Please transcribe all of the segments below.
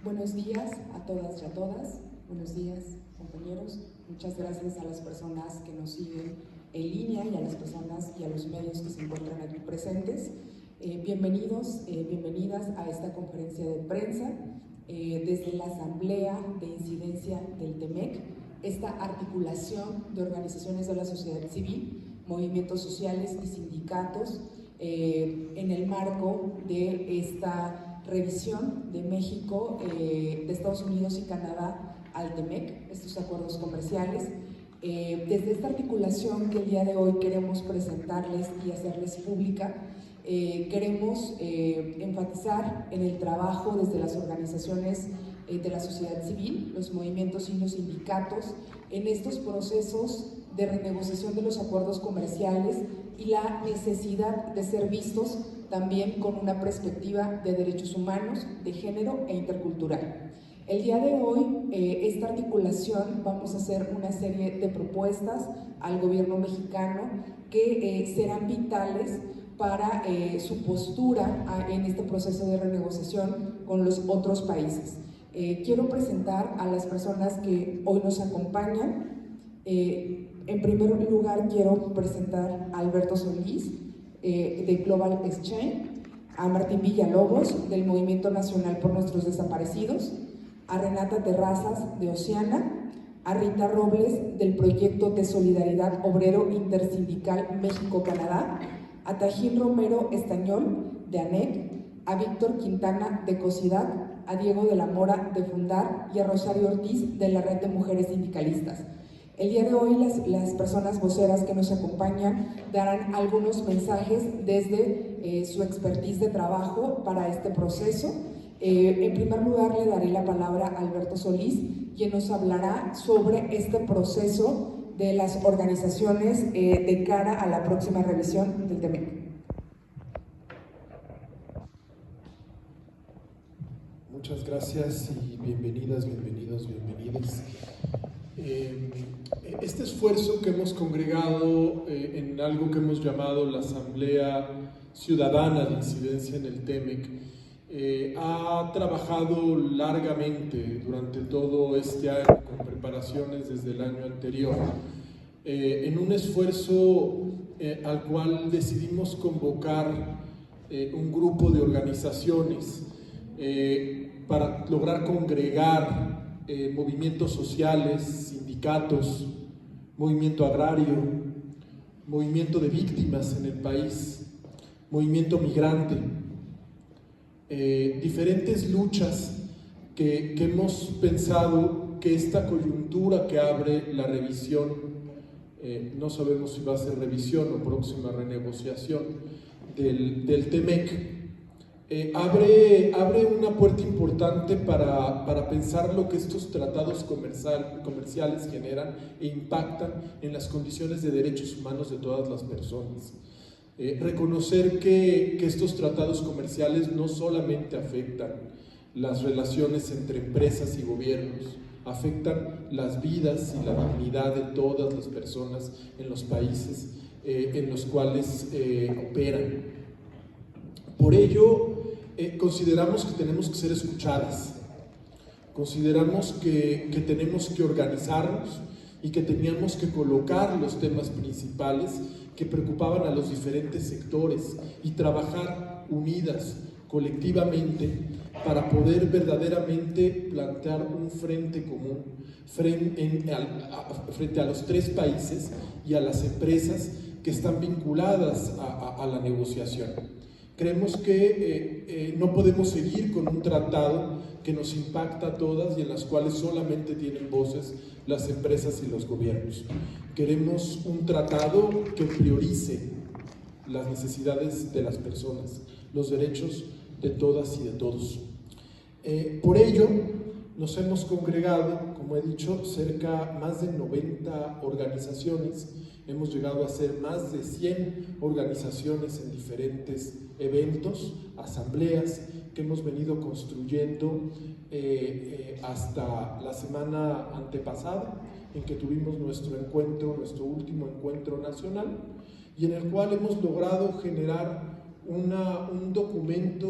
Buenos días a todas y a todas. Buenos días, compañeros. Muchas gracias a las personas que nos siguen en línea y a las personas y a los medios que se encuentran aquí presentes. Bienvenidos, bienvenidas a esta conferencia de prensa desde la Asamblea de Incidencia del TEMEC, esta articulación de organizaciones de la sociedad civil, movimientos sociales y sindicatos en el marco de esta revisión de México, de Estados Unidos y Canadá al TEMEC, estos acuerdos comerciales. Desde esta articulación que el día de hoy queremos presentarles y hacerles pública, queremos enfatizar en el trabajo desde las organizaciones de la sociedad civil, los movimientos y los sindicatos, en estos procesos de renegociación de los acuerdos comerciales y la necesidad de ser vistos también con una perspectiva de derechos humanos, de género e intercultural. El día de hoy, esta articulación, vamos a hacer una serie de propuestas al gobierno mexicano que serán vitales para su postura en este proceso de renegociación con los otros países. Quiero presentar a las personas que hoy nos acompañan. En primer lugar, quiero presentar a Alberto Solís, de Global Exchange, a Martín Villalobos, del Movimiento Nacional por Nuestros Desaparecidos, a Renata Terrazas, de Oceana, a Rita Robles, del Proyecto de Solidaridad Obrero Intersindical México-Canadá, a Tajín Romero Estañol, de ANEC, a Víctor Quintana, de COSIDAD, a Diego de la Mora, de Fundar, y a Rosario Ortiz, de la Red de Mujeres Sindicalistas. El día de hoy las personas voceras que nos acompañan darán algunos mensajes desde su expertise de trabajo para este proceso. En primer lugar, le daré la palabra a Alberto Solís, quien nos hablará sobre este proceso de las organizaciones de cara a la próxima revisión del TEMEC. Muchas gracias y bienvenidas, bienvenidos, bienvenidas. Este esfuerzo que hemos congregado en algo que hemos llamado la Asamblea Ciudadana de Incidencia en el TEMEC ha trabajado largamente durante todo este año con preparaciones desde el año anterior en un esfuerzo al cual decidimos convocar un grupo de organizaciones para lograr congregar movimientos sociales, sindicatos, movimiento agrario, movimiento de víctimas en el país, movimiento migrante, diferentes luchas que hemos pensado que esta coyuntura que abre la revisión, no sabemos si va a ser revisión o próxima renegociación del TEMEC, abre una puerta importante para pensar lo que estos tratados comerciales generan e impactan en las condiciones de derechos humanos de todas las personas. Reconocer que estos tratados comerciales no solamente afectan las relaciones entre empresas y gobiernos, afectan las vidas y la dignidad de todas las personas en los países en los cuales operan. Por ello, consideramos que tenemos que ser escuchadas, consideramos que tenemos que organizarnos y que teníamos que colocar los temas principales que preocupaban a los diferentes sectores y trabajar unidas, colectivamente, para poder verdaderamente plantear un frente común frente a los tres países y a las empresas que están vinculadas a la negociación. Creemos que no podemos seguir con un tratado que nos impacta a todas y en las cuales solamente tienen voces las empresas y los gobiernos. Queremos un tratado que priorice las necesidades de las personas, los derechos de todas y de todos. Por ello, nos hemos congregado, como he dicho, más de 90 organizaciones. Hemos llegado a ser más de 100 organizaciones en diferentes eventos, asambleas que hemos venido construyendo hasta la semana antepasada, en que tuvimos nuestro último encuentro nacional, y en el cual hemos logrado generar un documento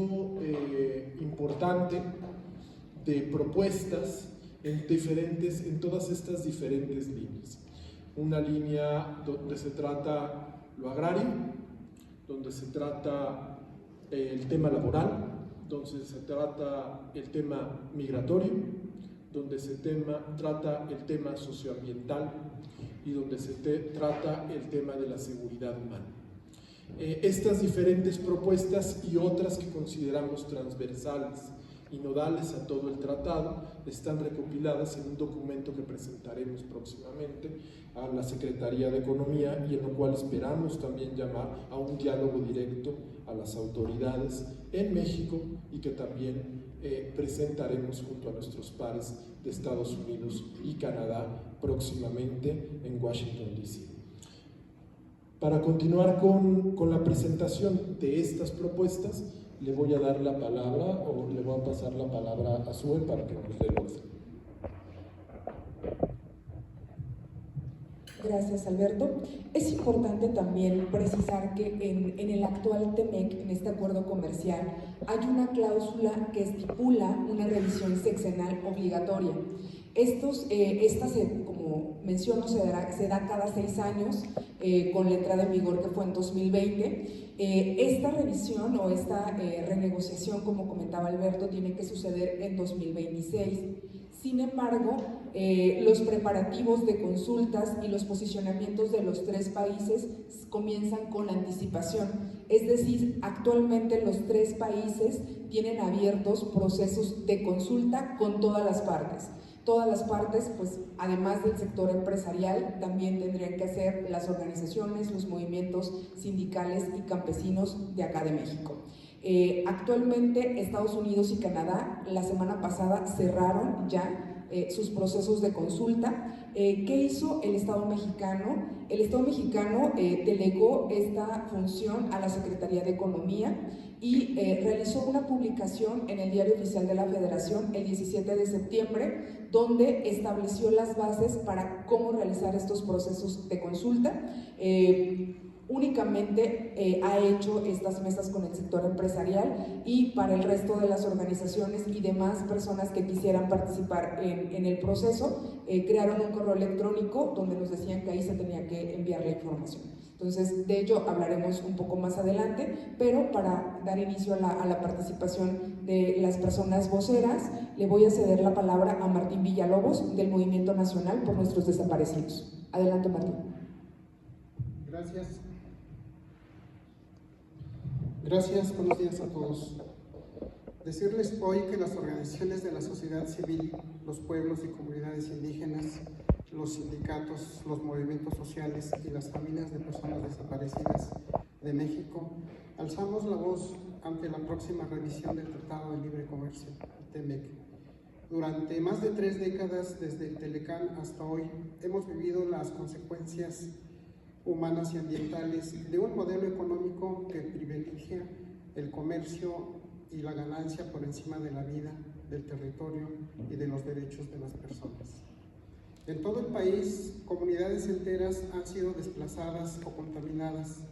importante de propuestas en todas estas diferentes líneas. Una línea donde se trata lo agrario, donde se trata el tema laboral, donde se trata el tema migratorio, donde se trata el tema socioambiental y donde se trata el tema de la seguridad humana. Estas diferentes propuestas y otras que consideramos transversales y nodales a todo el tratado están recopiladas en un documento que presentaremos próximamente a la Secretaría de Economía y en lo cual esperamos también llamar a un diálogo directo a las autoridades en México y que también presentaremos junto a nuestros pares de Estados Unidos y Canadá próximamente en Washington, D.C. Para continuar con la presentación de estas propuestas, le voy a dar la palabra o le voy a pasar la palabra a Sue para que nos dé los. Gracias, Alberto. Es importante también precisar que en el actual TEMEC, en este acuerdo comercial, hay una cláusula que estipula una revisión sexenal obligatoria. Como menciono, se da cada 6 años con la entrada en vigor que fue en 2020. Esta revisión o esta renegociación, como comentaba Alberto, tiene que suceder en 2026. Sin embargo, los preparativos de consultas y los posicionamientos de los 3 países comienzan con anticipación. Es decir, actualmente los 3 países tienen abiertos procesos de consulta con todas las partes. Todas las partes, pues, además del sector empresarial, también tendrían que hacer las organizaciones, los movimientos sindicales y campesinos de acá de México. Actualmente Estados Unidos y Canadá la semana pasada cerraron ya sus procesos de consulta. ¿Qué hizo el Estado mexicano? El Estado mexicano delegó esta función a la Secretaría de Economía y realizó una publicación en el Diario Oficial de la Federación el 17 de septiembre, donde estableció las bases para cómo realizar estos procesos de consulta. Únicamente ha hecho estas mesas con el sector empresarial y para el resto de las organizaciones y demás personas que quisieran participar en el proceso, crearon un correo electrónico donde nos decían que ahí se tenía que enviar la información. Entonces, de ello hablaremos un poco más adelante, pero para dar inicio a la participación de las personas voceras, le voy a ceder la palabra a Martín Villalobos, del Movimiento Nacional por Nuestros Desaparecidos. Adelante, Martín. Gracias. Gracias, buenos días a todos. Decirles hoy que las organizaciones de la sociedad civil, los pueblos y comunidades indígenas, los sindicatos, los movimientos sociales y las familias de personas desaparecidas de México, alzamos la voz ante la próxima revisión del Tratado de Libre Comercio, TEMEC. Durante más de 3 décadas, desde el Telecán hasta hoy, hemos vivido las consecuencias humanas y ambientales de un modelo económico que privilegia el comercio y la ganancia por encima de la vida, del territorio y de los derechos de las personas. En todo el país, comunidades enteras han sido desplazadas o contaminadas.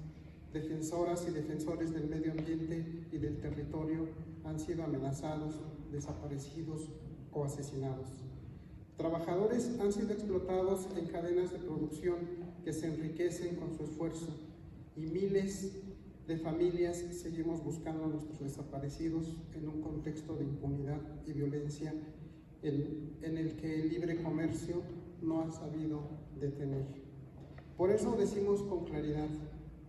Defensoras y defensores del medio ambiente y del territorio han sido amenazados, desaparecidos o asesinados. Trabajadores han sido explotados en cadenas de producción que se enriquecen con su esfuerzo y miles de familias seguimos buscando a nuestros desaparecidos en un contexto de impunidad y violencia en el que el libre comercio no ha sabido detener. Por eso decimos con claridad,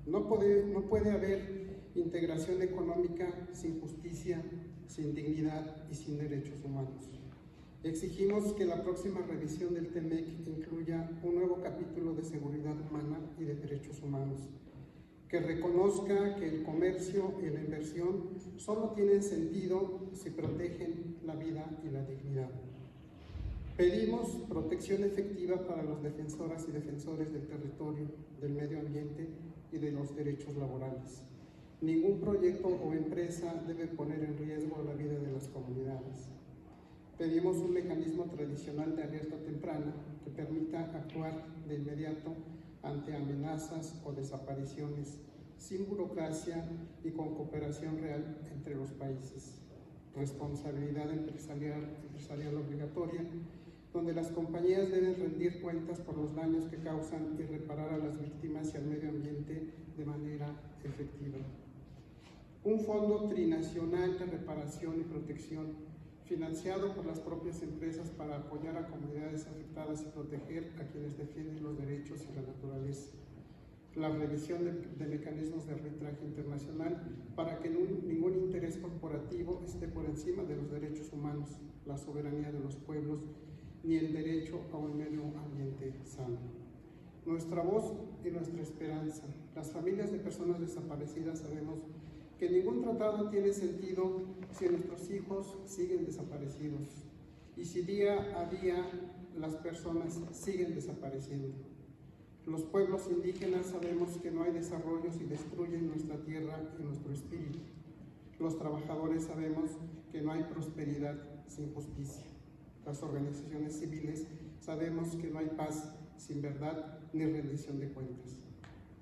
no puede haber integración económica sin justicia, sin dignidad y sin derechos humanos. Exigimos que la próxima revisión del TEMEC incluya un nuevo capítulo de seguridad humana y de derechos humanos, que reconozca que el comercio y la inversión solo tienen sentido si protegen la vida y la dignidad. Pedimos protección efectiva para las defensoras y defensores del territorio, del medio ambiente y de los derechos laborales. Ningún proyecto o empresa debe poner en riesgo la vida de las comunidades. Pedimos un mecanismo tradicional de alerta temprana que permita actuar de inmediato ante amenazas o desapariciones, sin burocracia y con cooperación real entre los países. responsabilidad empresarial obligatoria, donde las compañías deben rendir cuentas por los daños que causan y reparar a las víctimas y al medio ambiente de manera efectiva. Un fondo trinacional de reparación y protección, financiado por las propias empresas para apoyar a comunidades afectadas y proteger a quienes defienden los derechos y la naturaleza. La revisión de mecanismos de arbitraje internacional para que ningún interés corporativo esté por encima de los derechos humanos, la soberanía de los pueblos, ni el derecho a un medio ambiente sano. Nuestra voz y nuestra esperanza. Las familias de personas desaparecidas sabemos que ningún tratado tiene sentido si nuestros hijos siguen desaparecidos y si día a día las personas siguen desapareciendo. Los pueblos indígenas sabemos que no hay desarrollo si destruyen nuestra tierra y nuestro espíritu. Los trabajadores sabemos que no hay prosperidad sin justicia. Las organizaciones civiles sabemos que no hay paz sin verdad ni rendición de cuentas.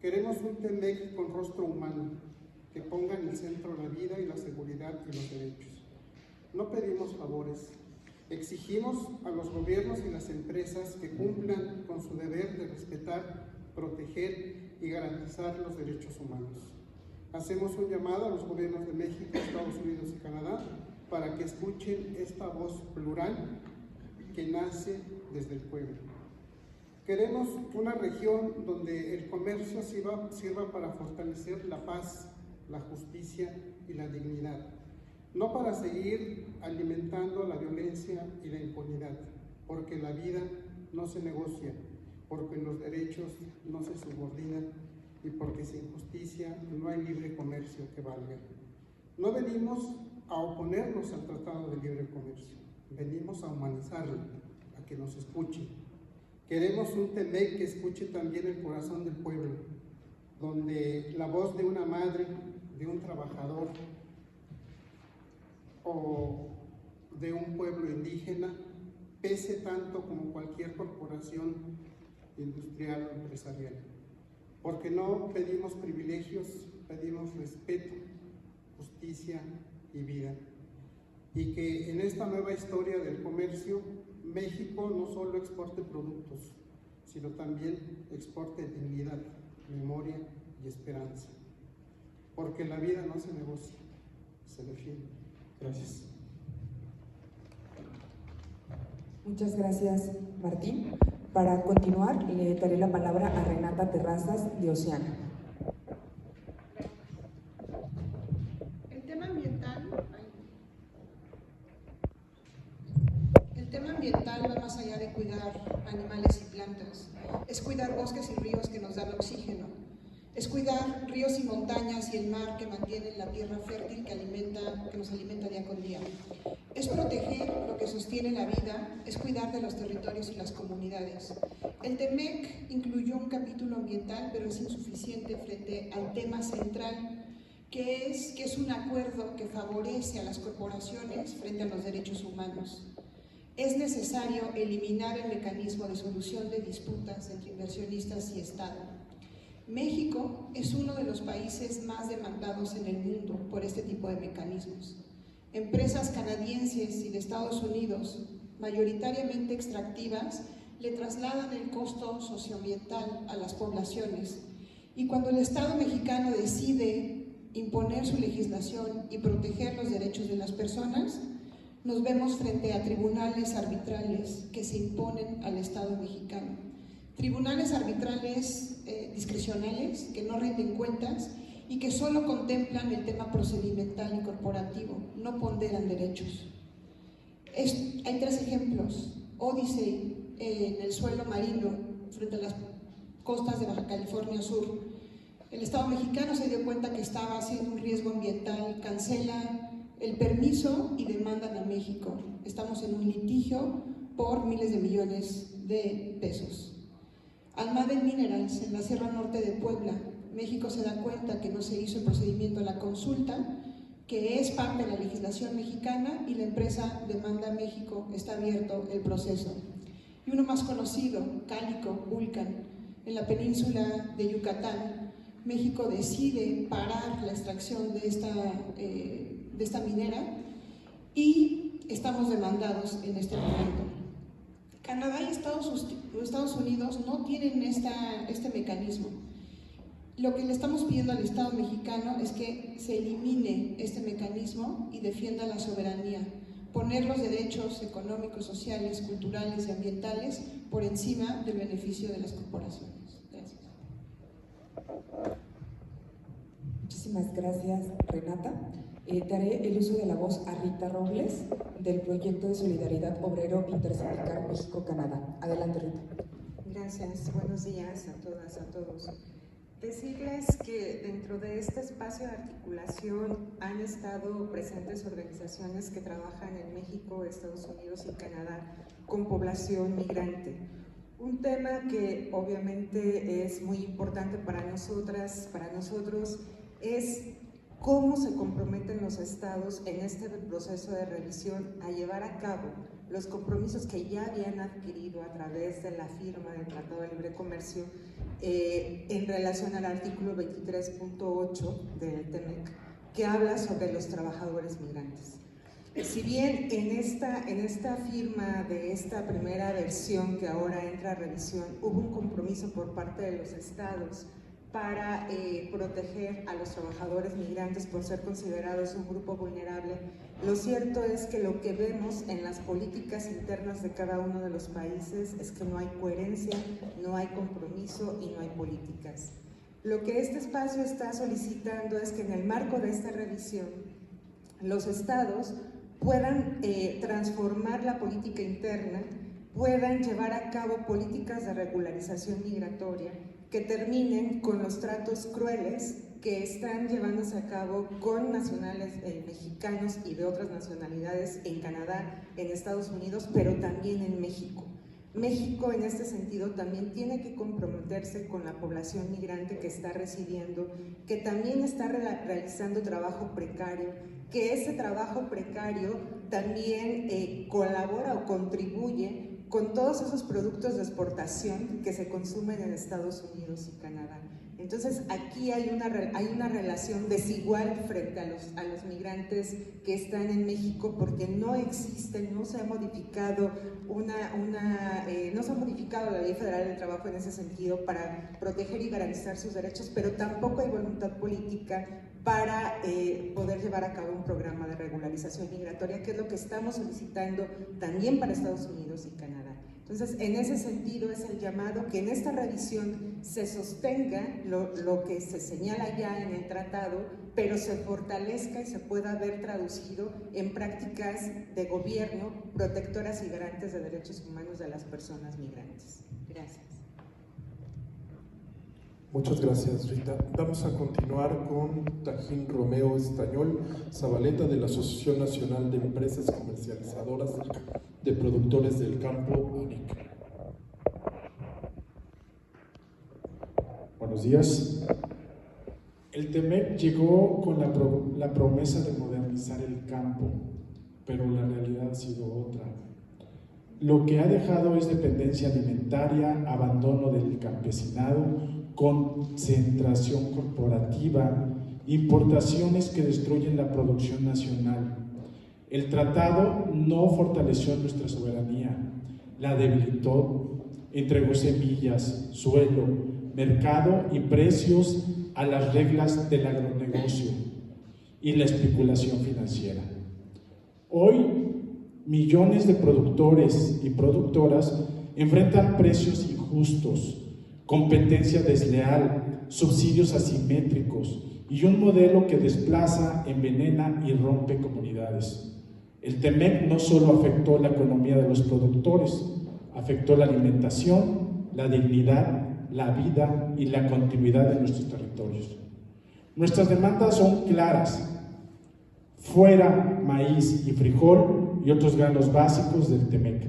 Queremos un TEMEC con rostro humano, que ponga en el centro la vida y la seguridad y los derechos. No pedimos favores, exigimos a los gobiernos y las empresas que cumplan con su deber de respetar, proteger y garantizar los derechos humanos. Hacemos un llamado a los gobiernos de México, Estados Unidos y Canadá para que escuchen esta voz plural que nace desde el pueblo. Queremos una región donde el comercio sirva para fortalecer la paz, la justicia y la dignidad, no para seguir alimentando la violencia y la impunidad, porque la vida no se negocia, porque los derechos no se subordinan y porque sin justicia no hay libre comercio que valga. No venimos a oponernos al Tratado de Libre Comercio, venimos a humanizarlo, a que nos escuchen. Queremos un TEMEC que escuche también el corazón del pueblo, donde la voz de una madre, de un trabajador o de un pueblo indígena pese tanto como cualquier corporación industrial o empresarial. Porque no pedimos privilegios, pedimos respeto, justicia y vida. Y que en esta nueva historia del comercio, México no solo exporte productos, sino también exporte dignidad, memoria y esperanza. Porque la vida no se negocia, se defiende. Gracias. Muchas gracias, Martín. Para continuar, le daré la palabra a Renata Terrazas, de Oceana. El tema ambiental va más allá de cuidar animales y plantas. Es cuidar bosques y ríos que nos dan oxígeno. Es cuidar ríos y montañas y el mar que mantienen la tierra fértil que nos alimenta día con día. Es proteger lo que sostiene la vida, es cuidar de los territorios y las comunidades. El TEMEC incluyó un capítulo ambiental, pero es insuficiente frente al tema central, que es un acuerdo que favorece a las corporaciones frente a los derechos humanos. Es necesario eliminar el mecanismo de solución de disputas entre inversionistas y Estado. México es uno de los países más demandados en el mundo por este tipo de mecanismos. Empresas canadienses y de Estados Unidos, mayoritariamente extractivas, le trasladan el costo socioambiental a las poblaciones. Y cuando el Estado mexicano decide imponer su legislación y proteger los derechos de las personas, nos vemos frente a tribunales arbitrales que se imponen al Estado mexicano. Tribunales arbitrales discrecionales que no rinden cuentas y que solo contemplan el tema procedimental y corporativo, no ponderan derechos. Hay tres ejemplos. Odyssey en el suelo marino frente a las costas de Baja California Sur. El Estado mexicano se dio cuenta que estaba haciendo un riesgo ambiental, cancela el permiso y demandan a México. Estamos en un litigio por miles de millones de pesos. Almaden Minerals, en la Sierra Norte de Puebla, México se da cuenta que no se hizo el procedimiento a la consulta, que es parte de la legislación mexicana, y la empresa demanda a México, está abierto el proceso. Y uno más conocido, Cálico, Vulcan, en la península de Yucatán, México decide parar la extracción de esta minera y estamos demandados en este momento. Canadá y Estados Unidos no tienen este mecanismo. Lo que le estamos pidiendo al Estado mexicano es que se elimine este mecanismo y defienda la soberanía, poner los derechos económicos, sociales, culturales y ambientales por encima del beneficio de las corporaciones. Gracias. Muchísimas gracias, Renata. Daré el uso de la voz a Rita Robles, del Proyecto de Solidaridad Obrero Intersindical México-Canadá. Adelante, Rita. Gracias. Buenos días a todas, a todos. Decirles que dentro de este espacio de articulación han estado presentes organizaciones que trabajan en México, Estados Unidos y Canadá con población migrante. Un tema que obviamente es muy importante para nosotras, para nosotros, es cómo se comprometen los estados en este proceso de revisión a llevar a cabo los compromisos que ya habían adquirido a través de la firma del Tratado de Libre Comercio en relación al artículo 23.8 del TEMEC, que habla sobre los trabajadores migrantes. Si bien en esta firma de esta primera versión que ahora entra a revisión hubo un compromiso por parte de los estados para proteger a los trabajadores migrantes por ser considerados un grupo vulnerable, lo cierto es que lo que vemos en las políticas internas de cada uno de los países es que no hay coherencia, no hay compromiso y no hay políticas. Lo que este espacio está solicitando es que en el marco de esta revisión los estados puedan transformar la política interna, puedan llevar a cabo políticas de regularización migratoria que terminen con los tratos crueles que están llevándose a cabo con nacionales mexicanos y de otras nacionalidades en Canadá, en Estados Unidos, pero también en México. México en este sentido también tiene que comprometerse con la población migrante que está residiendo, que también está realizando trabajo precario, que ese trabajo precario también colabora o contribuye con todos esos productos de exportación que se consumen en Estados Unidos y Canadá. Entonces aquí hay una relación desigual frente a los migrantes que están en México, porque no existe, no se ha modificado no se ha modificado la Ley Federal del Trabajo en ese sentido para proteger y garantizar sus derechos, pero tampoco hay voluntad política para poder llevar a cabo un programa de regularización migratoria, que es lo que estamos solicitando también para Estados Unidos y Canadá. Entonces, en ese sentido es el llamado que en esta revisión se sostenga lo que se señala ya en el tratado, pero se fortalezca y se pueda ver traducido en prácticas de gobierno protectoras y garantes de derechos humanos de las personas migrantes. Gracias. Muchas gracias, Rita. Vamos a continuar con Tajín Romeo Estañol Zabaleta, de la Asociación Nacional de Empresas Comercializadoras de Productores del Campo, ANEC. Buenos días. El TEMEC llegó con la promesa de modernizar el campo, pero la realidad ha sido otra. Lo que ha dejado es dependencia alimentaria, abandono del campesinado, concentración corporativa, importaciones que destruyen la producción nacional. El tratado no fortaleció nuestra soberanía, la debilitó, entregó semillas, suelo, mercado y precios a las reglas del agronegocio y la especulación financiera. Hoy, millones de productores y productoras enfrentan precios injustos, competencia desleal, subsidios asimétricos y un modelo que desplaza, envenena y rompe comunidades. El TEMEC no solo afectó la economía de los productores, afectó la alimentación, la dignidad, la vida y la continuidad de nuestros territorios. Nuestras demandas son claras: fuera maíz y frijol y otros granos básicos del TEMEC.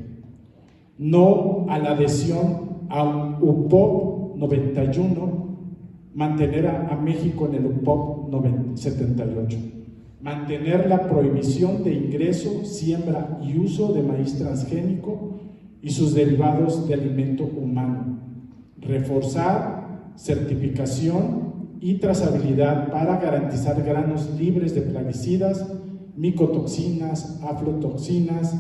No a la adhesión a un UPOP 91, mantener a México en el UPOP 78, mantener la prohibición de ingreso, siembra y uso de maíz transgénico y sus derivados de alimento humano, reforzar certificación y trazabilidad para garantizar granos libres de plaguicidas, micotoxinas, aflatoxinas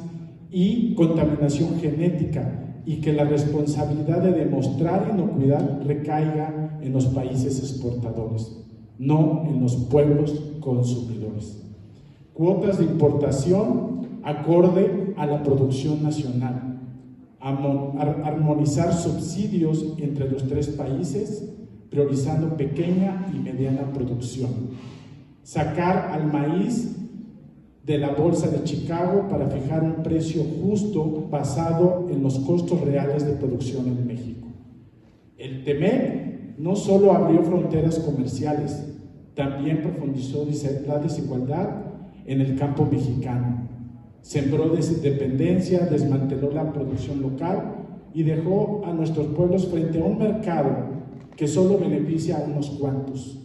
y contaminación genética, y que la responsabilidad de demostrar inocuidad recaiga en los países exportadores, no en los pueblos consumidores. Cuotas de importación acorde a la producción nacional, armonizar subsidios entre los 3 países, priorizando pequeña y mediana producción, sacar al maíz de la Bolsa de Chicago para fijar un precio justo basado en los costos reales de producción en México. El TEMEC no solo abrió fronteras comerciales, también profundizó la desigualdad en el campo mexicano, sembró dependencia, desmanteló la producción local y dejó a nuestros pueblos frente a un mercado que solo beneficia a unos cuantos.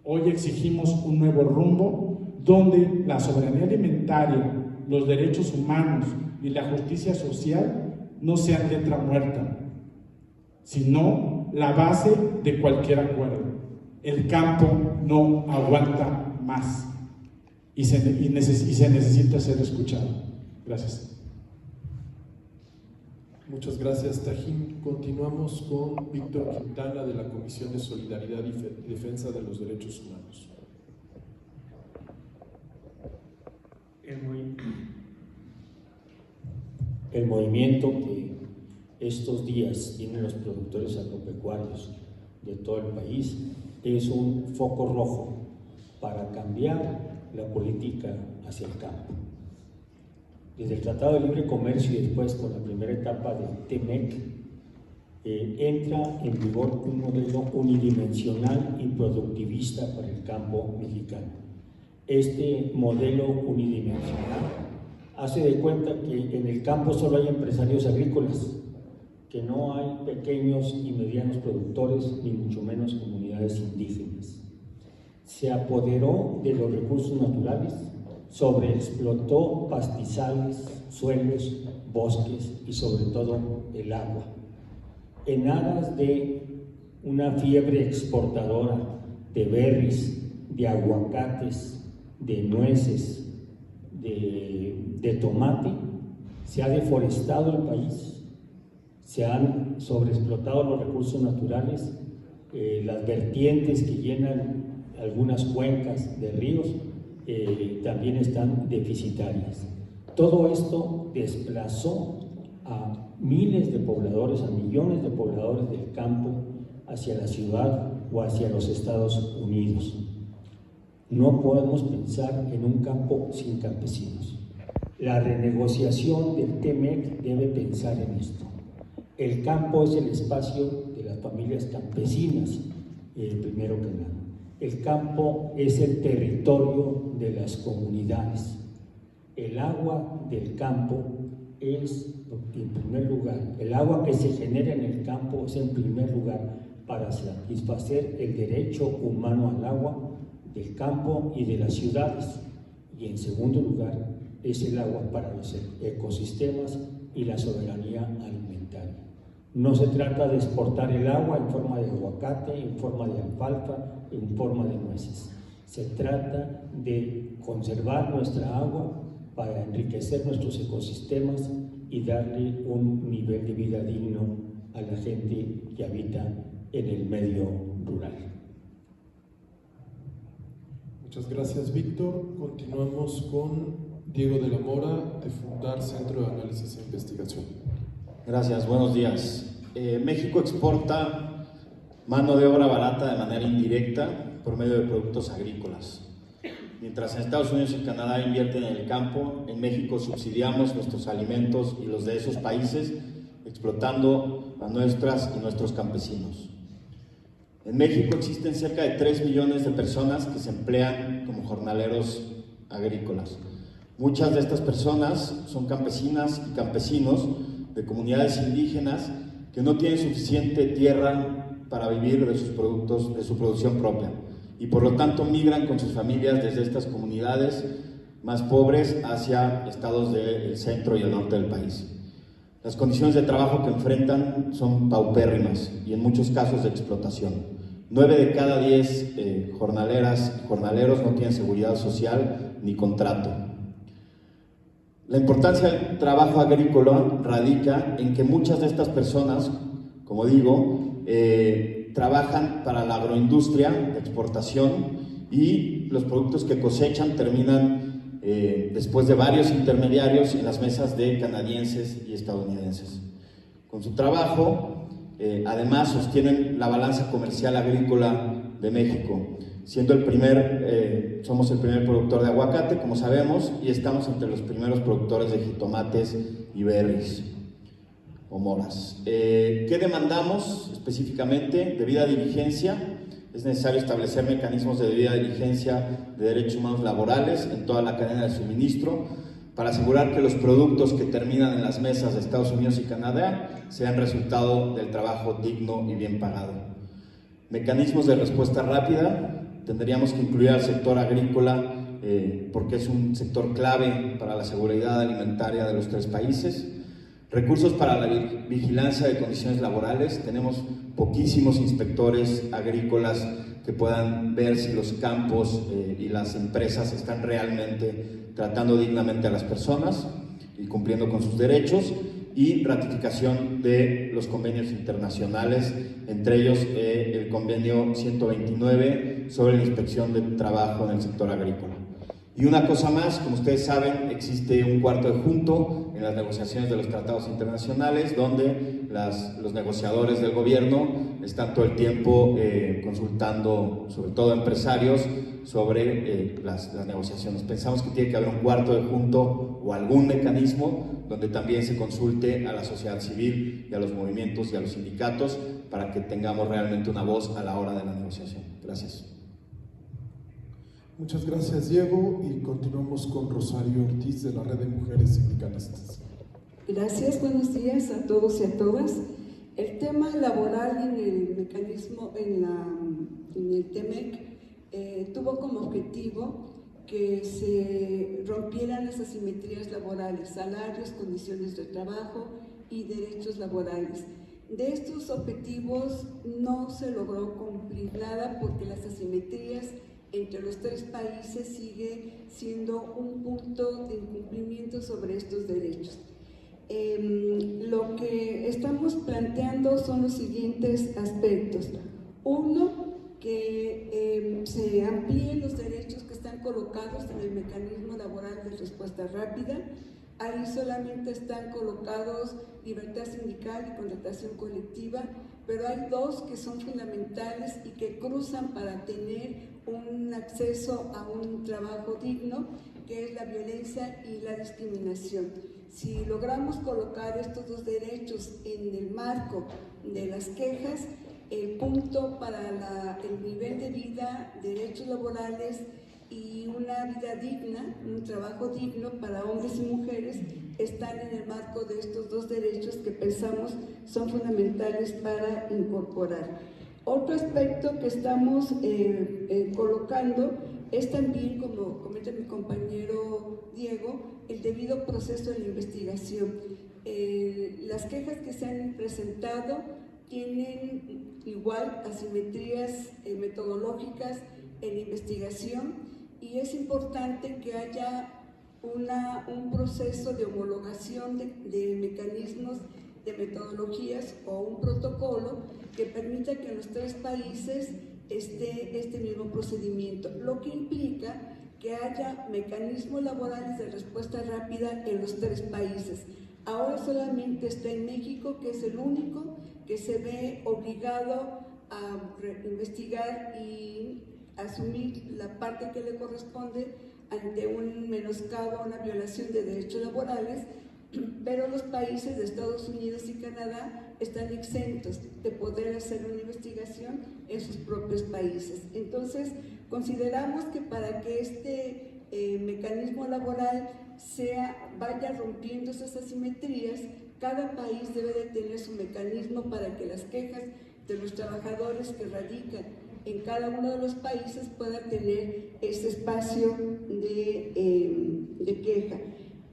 Hoy exigimos un nuevo rumbo donde la soberanía alimentaria, los derechos humanos y la justicia social no sean letra muerta, sino la base de cualquier acuerdo. El campo no aguanta más y se necesita ser escuchado. Gracias. Muchas gracias, Tajín. Continuamos con Víctor Quintana, de la Comisión de Solidaridad y Defensa de los Derechos Humanos. El movimiento que estos días tienen los productores agropecuarios de todo el país es un foco rojo para cambiar la política hacia el campo. Desde el Tratado de Libre Comercio y después con la primera etapa del TEMEC, entra en vigor un modelo unidimensional y productivista para el campo mexicano. Este modelo unidimensional hace de cuenta que en el campo solo hay empresarios agrícolas, que no hay pequeños y medianos productores, ni mucho menos comunidades indígenas. Se apoderó de los recursos naturales, sobreexplotó pastizales, suelos, bosques y sobre todo el agua. En aras de una fiebre exportadora de berries, de aguacates, de nueces, de tomate, se ha deforestado el país, se han sobreexplotado los recursos naturales, las vertientes que llenan algunas cuencas de ríos también están deficitarias. Todo esto desplazó a miles de pobladores, a millones de pobladores del campo hacia la ciudad o hacia los Estados Unidos. No podemos pensar en un campo sin campesinos. La renegociación del TEMEC debe pensar en esto. El campo es el espacio de las familias campesinas, primero que nada. El campo es el territorio de las comunidades. El agua del campo es, en primer lugar, el agua que se genera en el campo es en primer lugar para satisfacer el derecho humano al agua del campo y de las ciudades, y en segundo lugar es el agua para los ecosistemas y la soberanía alimentaria. No se trata de exportar el agua en forma de aguacate, en forma de alfalfa, en forma de nueces. Se trata de conservar nuestra agua para enriquecer nuestros ecosistemas y darle un nivel de vida digno a la gente que habita en el medio rural. Muchas gracias, Víctor. Continuamos con Diego de la Mora, de Fundar Centro de Análisis e Investigación. Gracias, buenos días. México exporta mano de obra barata de manera indirecta por medio de productos agrícolas. Mientras en Estados Unidos y Canadá invierten en el campo, en México subsidiamos nuestros alimentos y los de esos países, explotando a nuestras y nuestros campesinos. En México existen cerca de 3 millones de personas que se emplean como jornaleros agrícolas. Muchas de estas personas son campesinas y campesinos de comunidades indígenas que no tienen suficiente tierra para vivir de sus productos, de su producción propia, y por lo tanto migran con sus familias desde estas comunidades más pobres hacia estados del centro y el norte del país. Las condiciones de trabajo que enfrentan son paupérrimas y en muchos casos de explotación. 9 de cada 10 jornaleras y jornaleros no tienen seguridad social ni contrato. La importancia del trabajo agrícola radica en que muchas de estas personas, como digo, trabajan para la agroindustria de exportación y los productos que cosechan terminan después de varios intermediarios en las mesas de canadienses y estadounidenses. Con su trabajo, además, sostienen la balanza comercial agrícola de México, siendo somos el primer productor de aguacate, como sabemos, y estamos entre los primeros productores de jitomates y berries o moras. ¿Qué demandamos específicamente? Debida diligencia. Es necesario establecer mecanismos de debida diligencia de derechos humanos laborales en toda la cadena de suministro para asegurar que los productos que terminan en las mesas de Estados Unidos y Canadá sean resultado del trabajo digno y bien pagado. Mecanismos de respuesta rápida. Tendríamos que incluir al sector agrícola porque es un sector clave para la seguridad alimentaria de los 3 países. Recursos para la vigilancia de condiciones laborales. Tenemos poquísimos inspectores agrícolas que puedan ver si los campos y las empresas están realmente tratando dignamente a las personas y cumpliendo con sus derechos, y ratificación de los convenios internacionales, entre ellos el convenio 129 sobre la inspección de trabajo en el sector agrícola. Y una cosa más, como ustedes saben, existe un cuarto adjunto en las negociaciones de los tratados internacionales, donde los negociadores del gobierno están todo el tiempo consultando, sobre todo a empresarios, sobre las negociaciones. Pensamos que tiene que haber un cuarto adjunto o algún mecanismo donde también se consulte a la sociedad civil y a los movimientos y a los sindicatos para que tengamos realmente una voz a la hora de la negociación. Gracias. Muchas gracias, Diego, y continuamos con Rosario Ortiz de la Red de Mujeres Sindicalistas. Gracias, buenos días a todos y a todas. El tema laboral en el mecanismo, en el TEMEC, tuvo como objetivo que se rompieran las asimetrías laborales, salarios, condiciones de trabajo y derechos laborales. De estos objetivos no se logró cumplir nada porque las asimetrías entre los 3 países sigue siendo un punto de incumplimiento sobre estos derechos. Lo que estamos planteando son los siguientes aspectos. Uno, que se amplíen los derechos que están colocados en el mecanismo laboral de respuesta rápida. Ahí solamente están colocados libertad sindical y contratación colectiva, pero hay 2 que son fundamentales y que cruzan para tener un acceso a un trabajo digno, que es la violencia y la discriminación. Si logramos colocar estos 2 derechos en el marco de las quejas, el punto para el nivel de vida, derechos laborales y una vida digna, un trabajo digno para hombres y mujeres, están en el marco de estos 2 derechos que pensamos son fundamentales para incorporar. Otro aspecto que estamos colocando es también, como comenta mi compañero Diego, el debido proceso de la investigación. Las quejas que se han presentado tienen igual asimetrías metodológicas en investigación, y es importante que haya un proceso de homologación de mecanismos, de metodologías o un protocolo que permita que en los 3 países esté este mismo procedimiento, lo que implica que haya mecanismos laborales de respuesta rápida en los 3 países. Ahora solamente está en México, que es el único que se ve obligado a investigar y asumir la parte que le corresponde ante un menoscabo, una violación de derechos laborales, pero los países de Estados Unidos y Canadá están exentos de poder hacer una investigación en sus propios países. Entonces, consideramos que para que este mecanismo laboral vaya rompiendo esas asimetrías, cada país debe de tener su mecanismo para que las quejas de los trabajadores que radican en cada uno de los países puedan tener ese espacio de queja.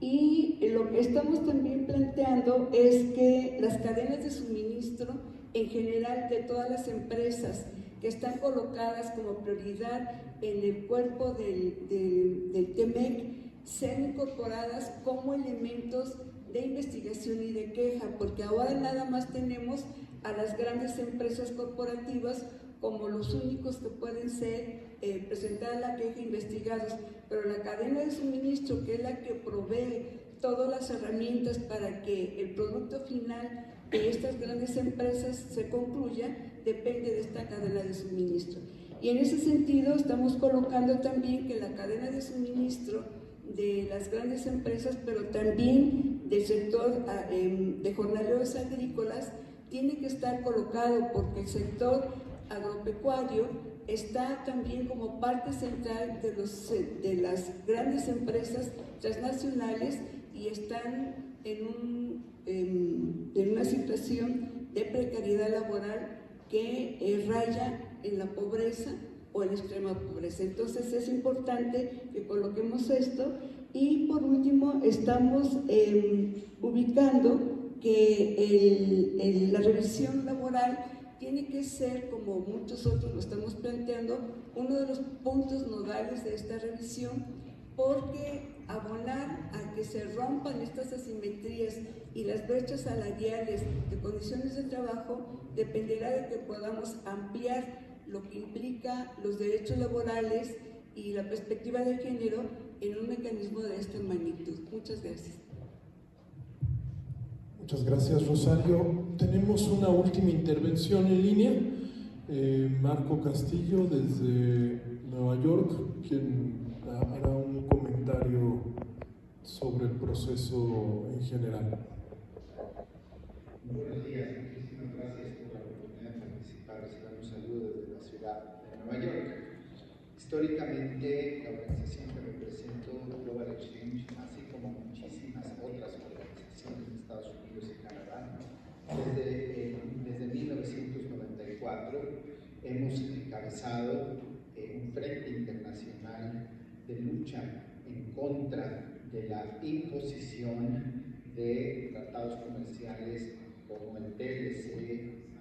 Y lo que estamos también planteando es que las cadenas de suministro en general de todas las empresas que están colocadas como prioridad en el cuerpo del TEMEC sean incorporadas como elementos de investigación y de queja, porque ahora nada más tenemos a las grandes empresas corporativas como los únicos que pueden ser presentar la queja investigados, pero la cadena de suministro, que es la que provee todas las herramientas para que el producto final de estas grandes empresas se concluya, depende de esta cadena de suministro. Y en ese sentido estamos colocando también que la cadena de suministro de las grandes empresas, pero también del sector de jornaleros agrícolas, tiene que estar colocado, porque el sector agropecuario está también como parte central de las grandes empresas transnacionales y están en una situación de precariedad laboral que raya en la pobreza o en extrema pobreza. Entonces es importante que coloquemos esto. Y por último estamos ubicando que la revisión laboral tiene que ser, como muchos otros lo estamos planteando, uno de los puntos nodales de esta revisión, porque abonar a que se rompan estas asimetrías y las brechas salariales de condiciones de trabajo dependerá de que podamos ampliar lo que implica los derechos laborales y la perspectiva de género en un mecanismo de esta magnitud. Muchas gracias. Muchas gracias, Rosario. Tenemos una última intervención en línea. Marco Castillo, desde Nueva York, quien hará un comentario sobre el proceso en general. Buenos días, muchísimas gracias por la oportunidad de participar. Reciban un saludo desde la ciudad de Nueva York. Históricamente, la organización que represento, Global Exchange, así como muchísimas otras organizaciones de Estados Unidos y Canadá, desde 1994 hemos encabezado un frente internacional de lucha en contra de la imposición de tratados comerciales como el TLC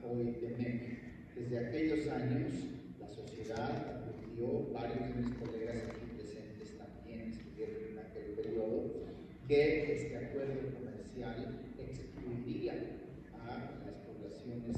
o el TEMEC. Desde aquellos años, la sociedad advirtió, varios de mis colegas aquí presentes también estuvieron en aquel periodo, que este acuerdo comercial excluiría a las poblaciones